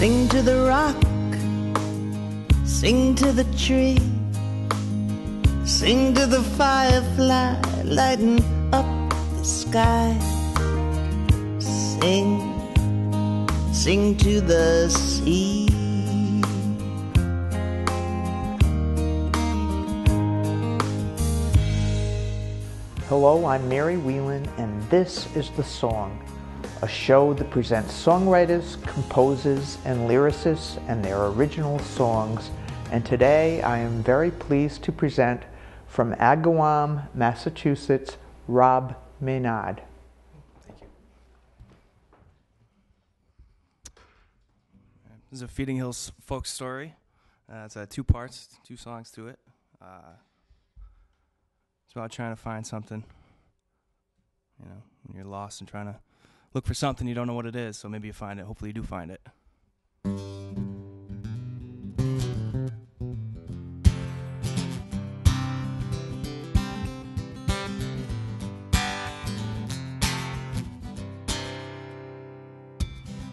Sing to the rock, sing to the tree, sing to the firefly lighting up the sky. Sing, sing to the sea. Hello, I'm Mary Wheelan, and this is The Song, a show that presents songwriters, composers, and lyricists and their original songs. And today I am very pleased to present from Agawam, Massachusetts, Rob Menard. Thank you. This is a Feeding Hills folk story. It's two parts, two songs to it. It's about trying to find something, you know, when you're lost and trying to look for something, you don't know what it is, so maybe you find it. Hopefully you do find it.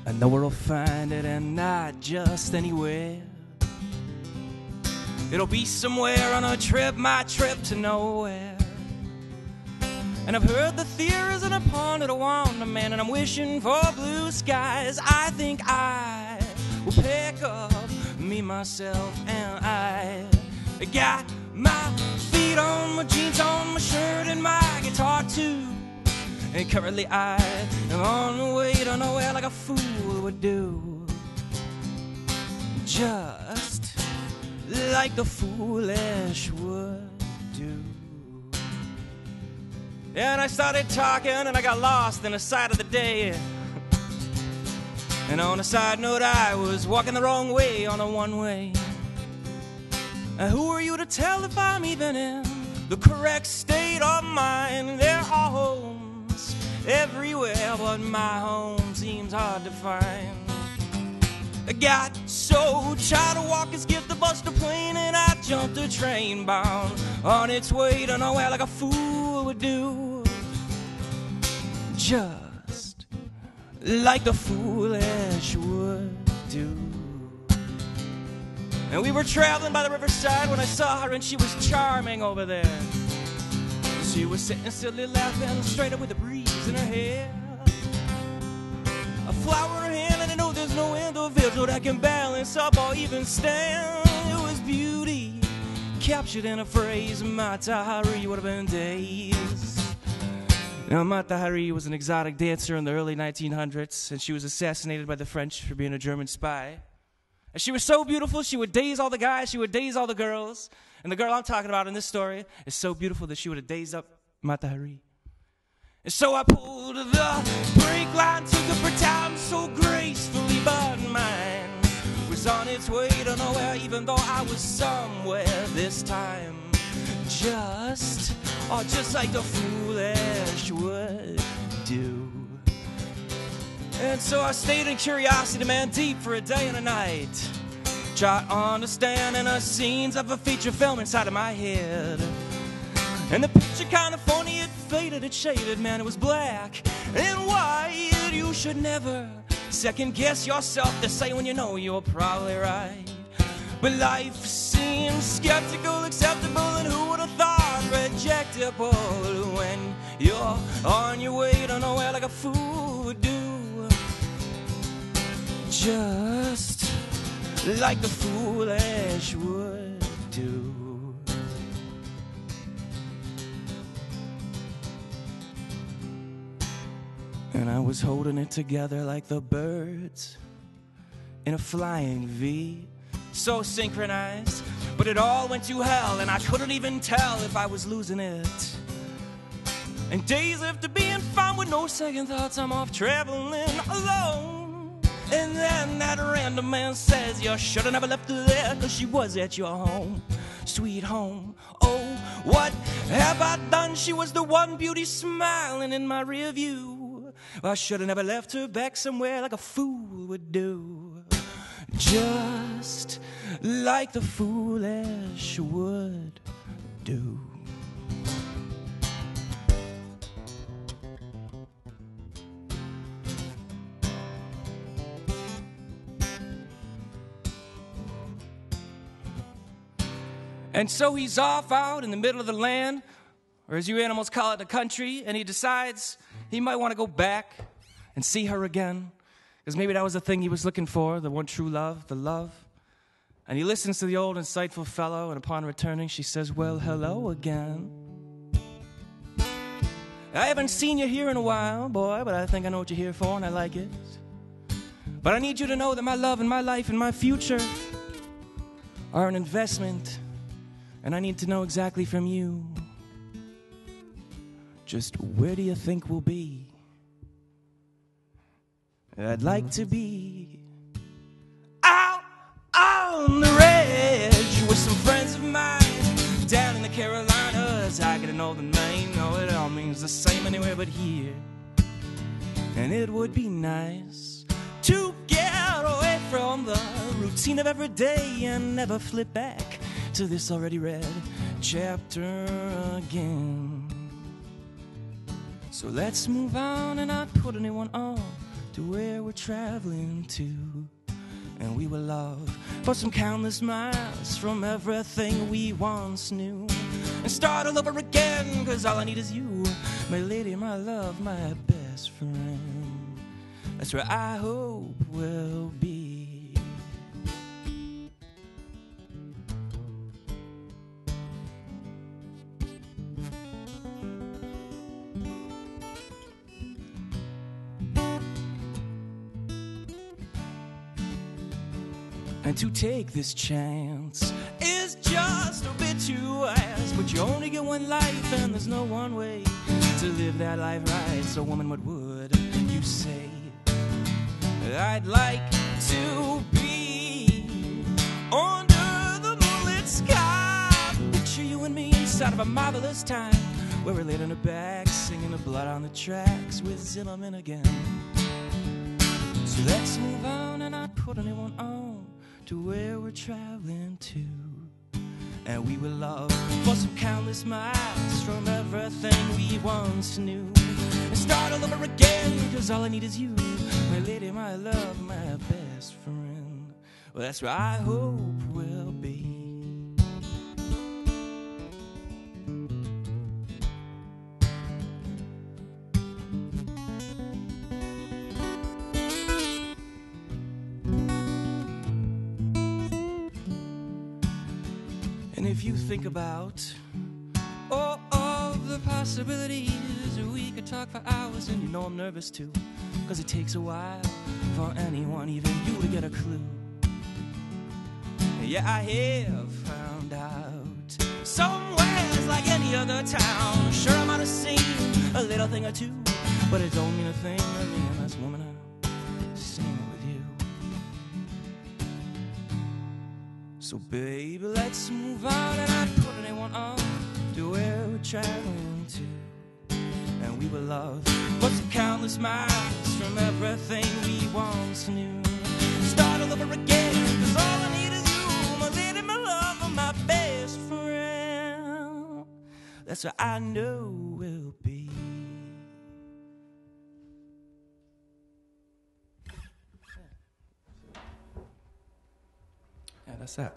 I know where I'll find it, and not just anywhere. It'll be somewhere on a trip, my trip to nowhere. And I've heard that there isn't a pond that I want a man, and I'm wishing for blue skies. I think I will pick up me, myself, and I got my feet on, my jeans on, my shirt, and my guitar too. And currently I am on the way to nowhere like a fool would do. Just like the foolish would do. And I started talking and I got lost in the sight of the day. And on a side note, I was walking the wrong way on a one-way. And who are you to tell if I'm even in the correct state of mind? There are homes everywhere, but my home seems hard to find. I got so tired of walking, skipped the bus to plane, and I jumped the train bound on its way to nowhere like a fool would do. Just like the foolish would do. And we were traveling by the riverside when I saw her, and she was charming over there. She was sitting silly laughing straight up with a breeze in her hair. A flower in her hand, and I know there's no individual that can balance up or even stand. It was beauty captured in a phrase. Mata Hari would have been days. Now, Mata Hari was an exotic dancer in the early 1900s, and she was assassinated by the French for being a German spy. And she was so beautiful, she would daze all the guys, she would daze all the girls. And the girl I'm talking about in this story is so beautiful that she would have dazed up Mata Hari. And so I pulled the brake line, took up her time so gracefully, but mine was on its way to nowhere, even though I was somewhere this time. Just like the foolish would do. And so I stayed in curiosity, man, deep for a day and a night. Try to understand the scenes of a feature film inside of my head. And the picture kind of funny, it faded, it shaded, man, it was black and white. You should never second guess yourself to say when you know you're probably right. But life seems skeptical, acceptable, and who would have thought rejectable when you're on your way to nowhere like a fool would do. Just like the foolish would do. And I was holding it together like the birds in a flying V, so synchronized, but it all went to hell, and I couldn't even tell if I was losing it. And days after being found with no second thoughts, I'm off traveling alone. And then that random man says, you should have never left her there, 'cause she was at your home, sweet home. Oh, what have I done? She was the one beauty smiling in my rear view. I should have never left her back somewhere like a fool would do. Just like the foolish would do. And so he's off out in the middle of the land, or as you animals call it, the country, and he decides he might want to go back and see her again, because maybe that was the thing he was looking for, the one true love, the love. And he listens to the old insightful fellow, and upon returning, she says, well, hello again. I haven't seen you here in a while, boy, but I think I know what you're here for, and I like it. But I need you to know that my love and my life and my future are an investment, and I need to know exactly from you, just where do you think we'll be? I'd like to be out on the range with some friends of mine down in the Carolinas. I get an northern Maine, no, it all means the same anywhere but here. And it would be nice to get away from the routine of every day and never flip back to this already read chapter again. So let's move on and not put anyone on to where we're traveling to. And we will love for some countless miles from everything we once knew. And start all over again, cause all I need is you, my lady, my love, my best friend. That's where I hope we'll be. And to take this chance is just a bit too ask, but you only get one life and there's no one way to live that life right. So woman, what would you say? I'd like to be under the moonlit sky. Picture you and me inside of a marvelous time where we're laid on our backs, singing the blood on the tracks with Zimmerman again. So let's move on and not put anyone on to where we're traveling to. And we will love for some countless miles from everything we once knew. And start all over again, cause all I need is you, my lady, my love, my best friend. Well, that's where I hope we'll be. And if you think about all of the possibilities, we could talk for hours, and you know I'm nervous too, cause it takes a while for anyone, even you, to get a clue. Yeah, I have found out somewhere's like any other town. Sure, I might have seen a little thing or two, but it don't mean a thing to me unless, woman, I'm singing with you. So baby, let's move on and not put anyone on to where we're traveling to. And we will love for some countless miles from everything we once knew. Start all over again, cause all I need is you, my lady, my love, and my best friend. That's what I know will be. Yeah, that's that.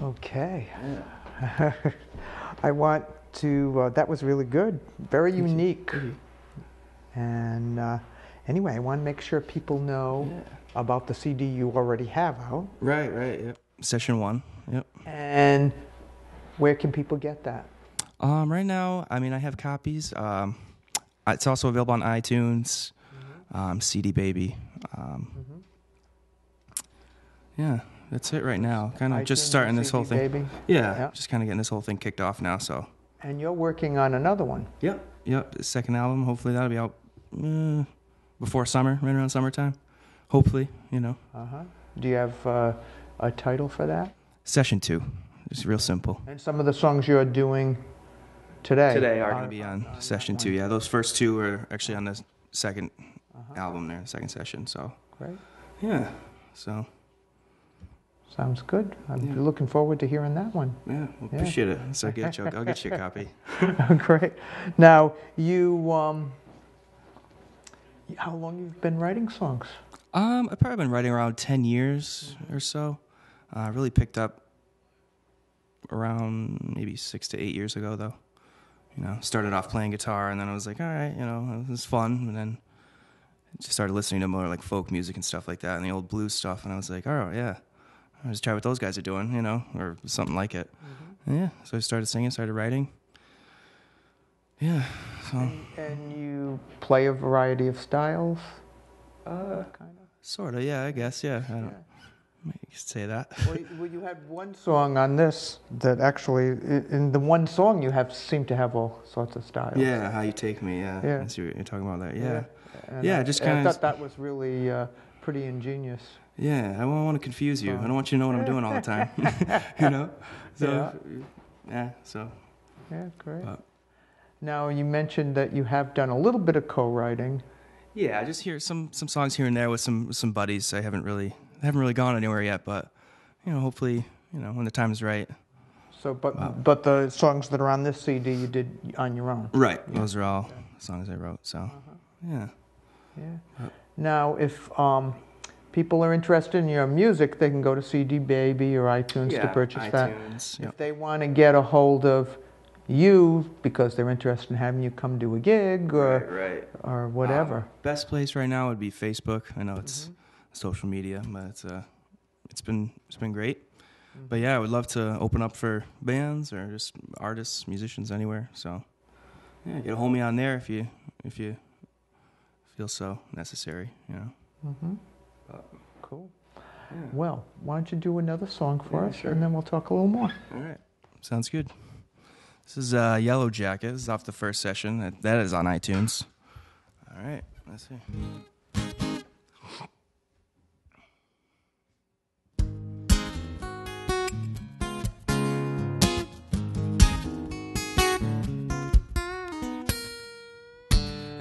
Okay. Yeah. I want to, that was really good, very unique. And anyway, I want to make sure people know about the CD you already have out. Right, yep. Session 1, yep. And where can people get that? Right now, I mean, I have copies. It's also available on iTunes, CD Baby. Yeah, that's it right now. Kind of just starting this whole thing. Baby. Yeah, just kind of getting this whole thing kicked off now. So. And you're working on another one. Yep. The second album. Hopefully that'll be out before summer, right around summertime. Hopefully, you know. Do you have a title for that? Session 2. It's real simple. And some of the songs you're doing today are going to be on Session 2. Yeah, those first 2 are actually on the second album there, second session. So. Great. Yeah. So. Sounds good. I'm looking forward to hearing that one. Yeah, appreciate it. So I'll get you a copy. Great. Now, you, how long you've been writing songs? I've probably been writing around 10 years or so. Really picked up around maybe 6 to 8 years ago, though. You know, started off playing guitar, and then I was like, all right, you know, it was fun. And then just started listening to more like folk music and stuff like that, and the old blues stuff. And I was like, oh, yeah, I'll just try what those guys are doing, you know, or something like it. And yeah, so I started singing, started writing. Yeah. So. And you play a variety of styles? Kind of. Sort of, yeah, I guess, yeah. I don't. You could say that. Well, you had one song on this that actually, in the one song you seem to have all sorts of styles. Yeah, How You Take Me, Yeah. I see what you're talking about there, yeah. Yeah, just kind of. I thought that was really pretty ingenious. Yeah, I don't want to confuse you. I don't want you to know what I'm doing all the time. You know? So, yeah, so. Yeah, great. Now, you mentioned that you have done a little bit of co-writing. Yeah, I just hear some songs here and there with some buddies. I haven't really gone anywhere yet, but you know, hopefully, you know, when the time is right. So, but the songs that are on this CD you did on your own. Right. Yeah. Those are all songs I wrote. So, yeah. Yeah. Now, if people are interested in your music, they can go to CD Baby or iTunes to purchase that. Yep. If they want to get a hold of you because they're interested in having you come do a gig or whatever. Best place right now would be Facebook. I know it's social media, but it's been great. But yeah, I would love to open up for bands or just artists, musicians anywhere. So yeah, get a hold of me on there if you feel so necessary, you know. Cool. Yeah. Well, why don't you do another song for us, and then we'll talk a little more. All right. Sounds good. This is Yellow Jacket. This is off the first session. That is on iTunes. All right. Let's see.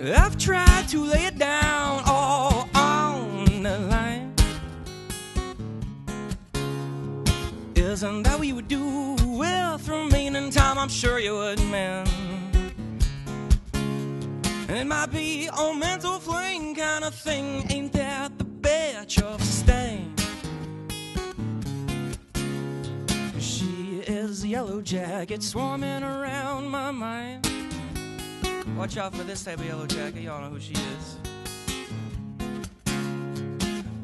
I've tried to lay it down all on the line. Isn't that what you would do with remaining time? I'm sure you would, man. And it might be a mental fling kind of thing. Ain't that the bitch of stain? She is a yellow jacket swarming around my mind. Watch out for this type of yellow jacket. Y'all know who she is.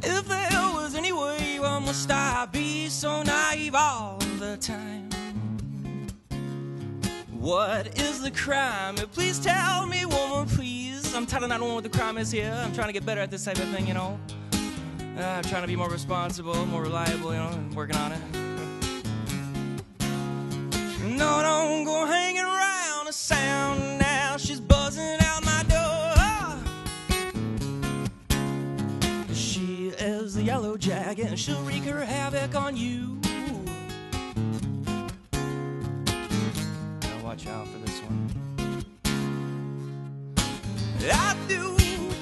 If there was any way, why must I be so naive all the time? What is the crime? Please tell me, woman, please. I'm tired of not knowing what the crime is here. I'm trying to get better at this type of thing, you know. I'm trying to be more responsible, more reliable, you know, and working on it. No, don't go hanging around a sound now. She's buzzing out my door. She is the yellow jacket, and she'll wreak her havoc on you. Now watch out for this one. I do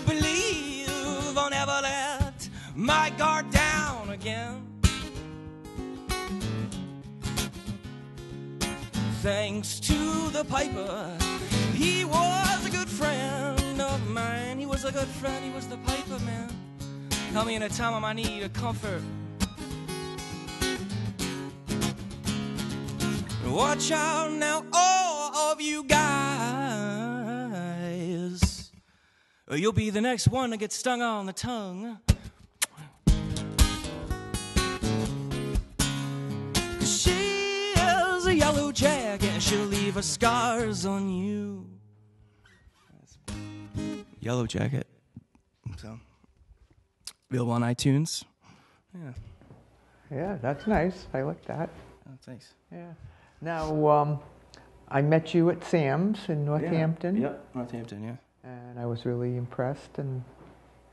believe I'll never let my guard down again. Thanks to the piper, he was a good friend of mine. He was a good friend, he was the piper, man. Help me in a time of my need of comfort. Watch out now, all of you guys, or you'll be the next one to get stung on the tongue. A yellow jacket, and she'll leave her scars on you. Yellow Jacket. So, available on iTunes. Yeah. Yeah, that's nice. I like that. Oh, thanks. Yeah. Now, I met you at Sam's in Northampton. Yeah. Yep, Northampton, yeah. And I was really impressed and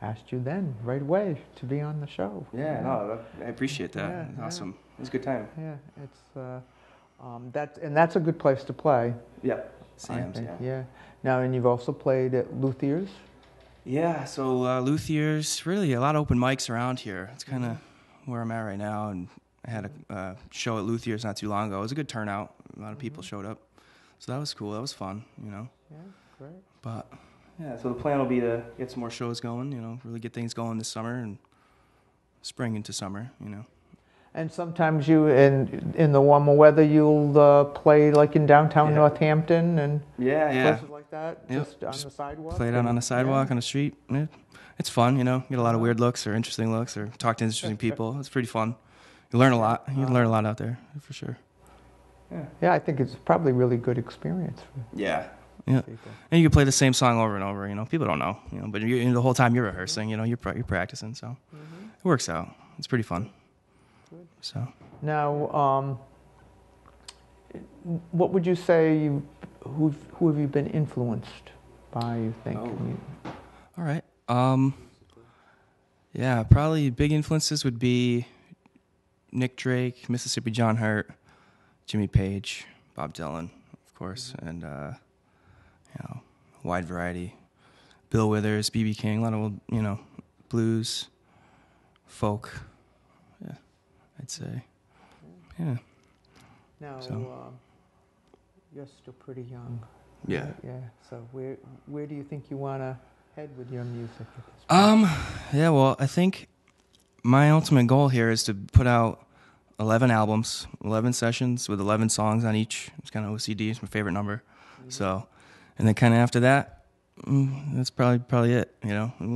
asked you then, right away, to be on the show. Yeah, no, I appreciate that. Yeah, awesome. It was a good time. Yeah, it's that's a good place to play. Yep. Sam's, yeah. Now, and you've also played at Luthier's? Yeah, so Luthier's, really a lot of open mics around here. It's kind of where I'm at right now, and I had a show at Luthier's not too long ago. It was a good turnout. A lot of people showed up. So that was cool. That was fun, you know. Yeah, great. But, Yeah, so the plan will be to get some more shows going, you know, really get things going this summer and spring into summer, you know. And sometimes you, in the warmer weather, you'll play like in downtown Northampton and places like that, just on the sidewalk? Play it out on the sidewalk, on the street. Yeah. It's fun, you know, get a lot of weird looks or interesting looks or talk to interesting people. It's pretty fun. You learn a lot. You learn a lot out there, for sure. Yeah, I think it's probably a really good experience. Yeah. And you can play the same song over and over, you know. People don't know, you know, but the whole time you're rehearsing, you know, you're practicing, so it works out. It's pretty fun. So now, what would you say? Who have you been influenced by? You think? All right. Yeah, probably big influences would be Nick Drake, Mississippi John Hurt, Jimmy Page, Bob Dylan, of course, and you know, wide variety. Bill Withers, B.B. King, a lot of old, you know, blues, folk. Yeah, I'd say. Yeah. Now, you're still pretty young. Yeah. Right? Yeah. So where do you think you want to head with your music at this point? Yeah, well, I think my ultimate goal here is to put out 11 albums, 11 sessions with 11 songs on each. It's kind of OCD. It's my favorite number. So, and then kind of after that, that's probably it, you know. And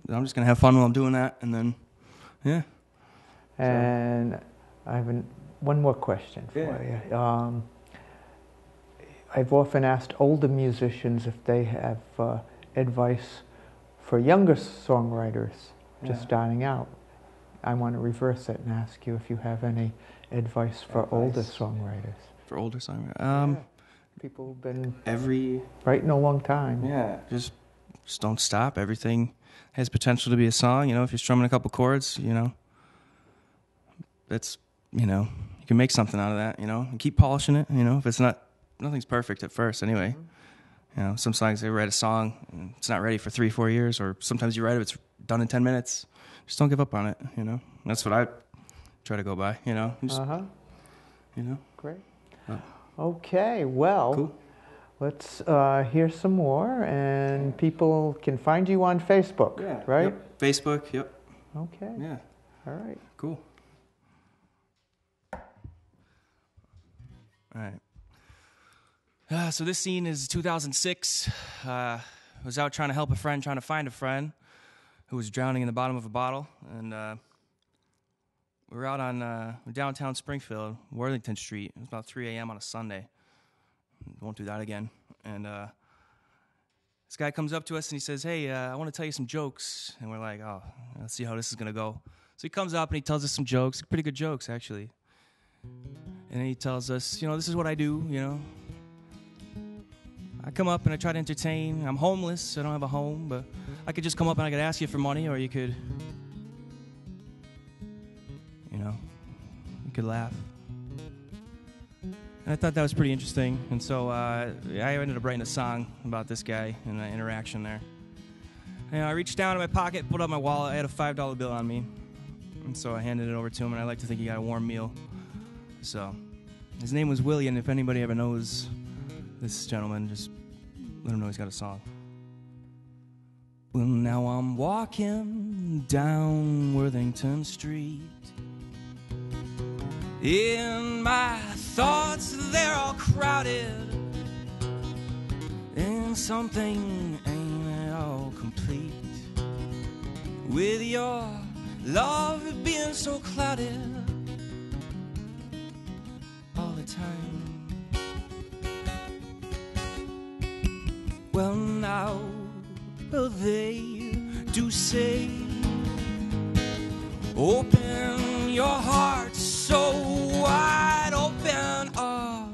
I'm just going to have fun while I'm doing that, and then, yeah. And I have one more question for you. I've often asked older musicians if they have advice for younger songwriters just starting out. I want to reverse it and ask you if you have any advice for older songwriters. For older songwriters? People who've been writing a long time. Yeah, just don't stop. Everything has potential to be a song. You know, if you're strumming a couple chords, you know, that's, you know, you can make something out of that, you know, and keep polishing it, you know, if it's nothing's perfect at first anyway. You know, some songs, they write a song, and it's not ready for 3-4 years, or sometimes you write it, it's done in 10 minutes. Just don't give up on it, you know. That's what I try to go by, you know. Just, you know. Great. Okay, well, cool. Let's hear some more, and people can find you on Facebook, right? Yep. Facebook, yep. Okay. Yeah. All right. Cool. All right. So this scene is 2006. I was out trying to find a friend who was drowning in the bottom of a bottle, and we were out on downtown Springfield, Worthington Street. It was about 3 a.m. on a Sunday. Won't do that again. And this guy comes up to us and he says, "Hey, I want to tell you some jokes." And we're like, "Oh, let's see how this is gonna go." So he comes up and he tells us some jokes, pretty good jokes actually. And he tells us, "You know, this is what I do. You know, I come up and I try to entertain. I'm homeless, I don't have a home, but I could just come up and I could ask you for money, or you could, you know, you could laugh." And I thought that was pretty interesting, and so I ended up writing a song about this guy and the interaction there. And I reached down in my pocket, pulled out my wallet. I had a $5 bill on me, and so I handed it over to him, and I like to think he got a warm meal. So his name was Willie, and if anybody ever knows this gentleman, just let him know he's got a song. Well, now I'm walking down Worthington Street. In my thoughts, they're all crowded, and something ain't at all complete. With your love being so clouded all the time. Well, now they do say, open your heart so wide, open up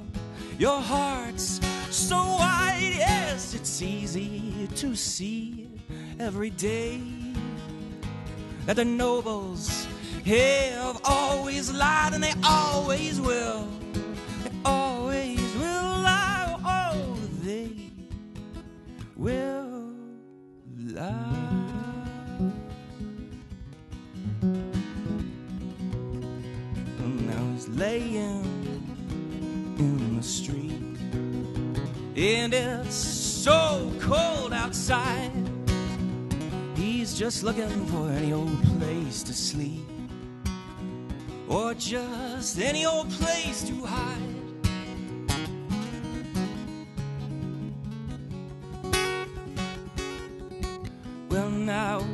your hearts so wide. Yes, it's easy to see every day that the nobles have always lied, and they always will. They always will lie. Oh, they will lie. Laying in the street, and it's so cold outside. He's just looking for any old place to sleep, or just any old place to hide. Well, now,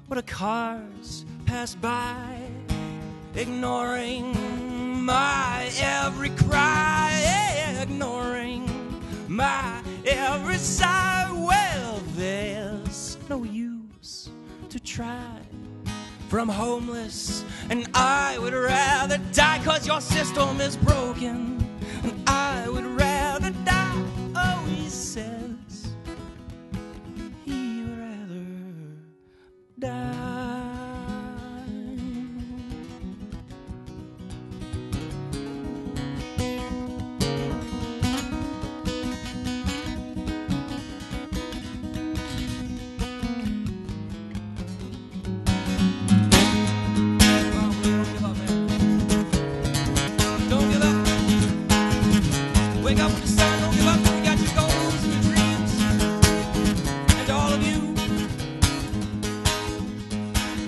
what a cars pass by, ignoring my every cry, ignoring my every sigh. Well, there's no use to try, for I'm homeless and I would rather die, 'cause your system is broken and I would rather die. Oh, he says he would rather die.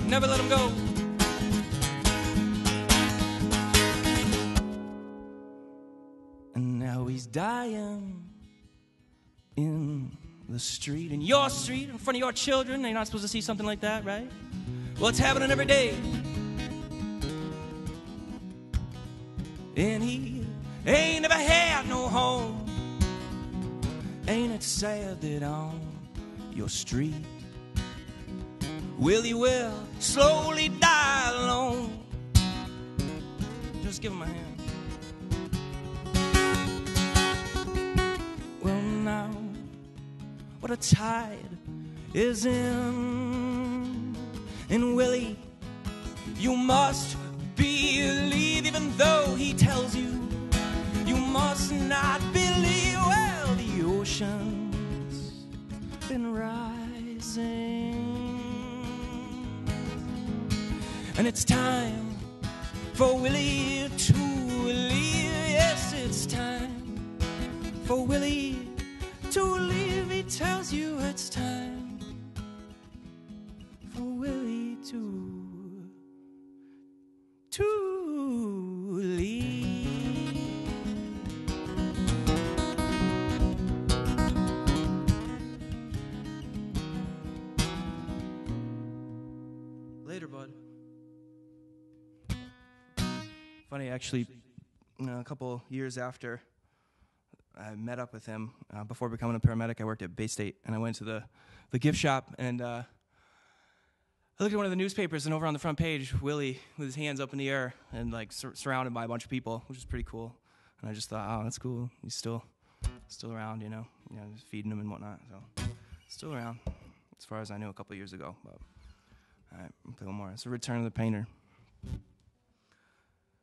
Never let him go. And now he's dying in the street, in your street, in front of your children. You're not supposed to see something like that, right? Well, it's happening every day. And he ain't never had no home. Ain't it sad that on your street Willie will slowly die alone? Just give him a hand. Well, now, what a tide is in Willie. You must believe, even though he tells you you must not believe. Well, the ocean's been rising, and it's time for Willie to leave. Yes, it's time for Willie to leave. He tells you it's time for Willie to leave. Later, bud. Funny, actually, a couple years after I met up with him, before becoming a paramedic, I worked at Bay State, and I went to the gift shop, and I looked at one of the newspapers, and over on the front page, Willie with his hands up in the air and like surrounded by a bunch of people, which is pretty cool. And I just thought, oh, that's cool. He's still around, you know, just feeding him and whatnot. So still around, as far as I knew a couple years ago. But all right, a little more. It's a Return of the Painter.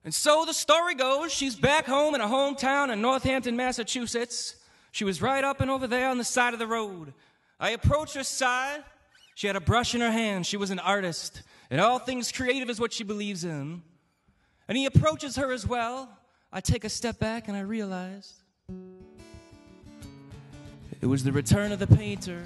And so the story goes, she's back home in her hometown in Northampton, Massachusetts. She was right up and over there on the side of the road. I approached her side. She had a brush in her hand. She was an artist, and all things creative is what she believes in. And he approaches her as well. I take a step back, and I realized it was the return of the painter.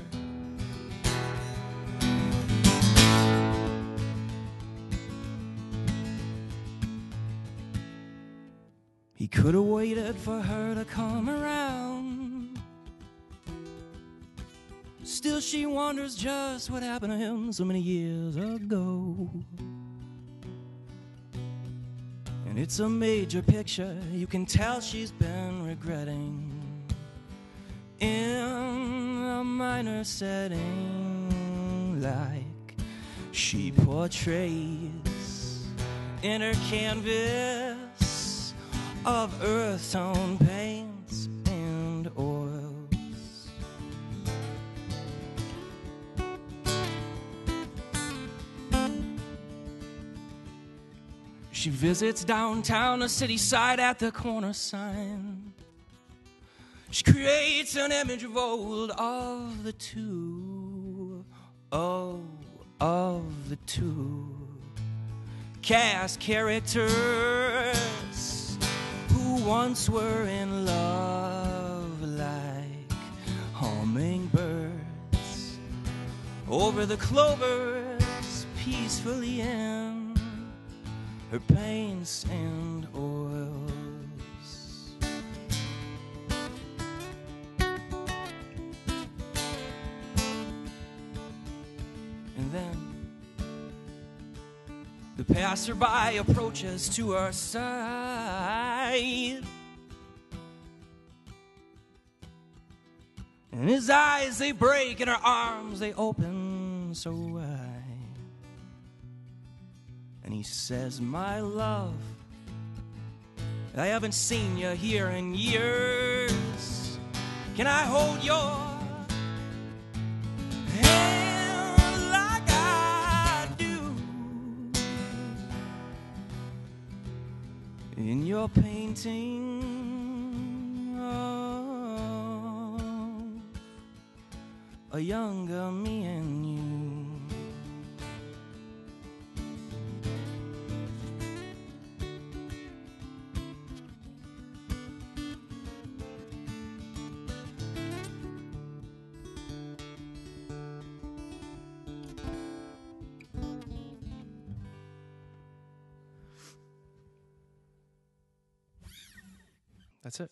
He could have waited for her to come around. Still she wonders just what happened to him so many years ago. And it's a major picture you can tell she's been regretting, in a minor setting, like she portrays in her canvas of earth tone paints and oils. She visits downtown, a city side at the corner sign. She creates an image of old of the two, oh, of the two. Cast characters who once were in love, like hummingbirds over the clovers peacefully in her paints and oils. And then the passerby approaches to her side, and his eyes they break and her arms they open so wide. And he says, my love, I haven't seen you here in years. Can I hold your hand like I do in your painting of a younger me and you? That's it.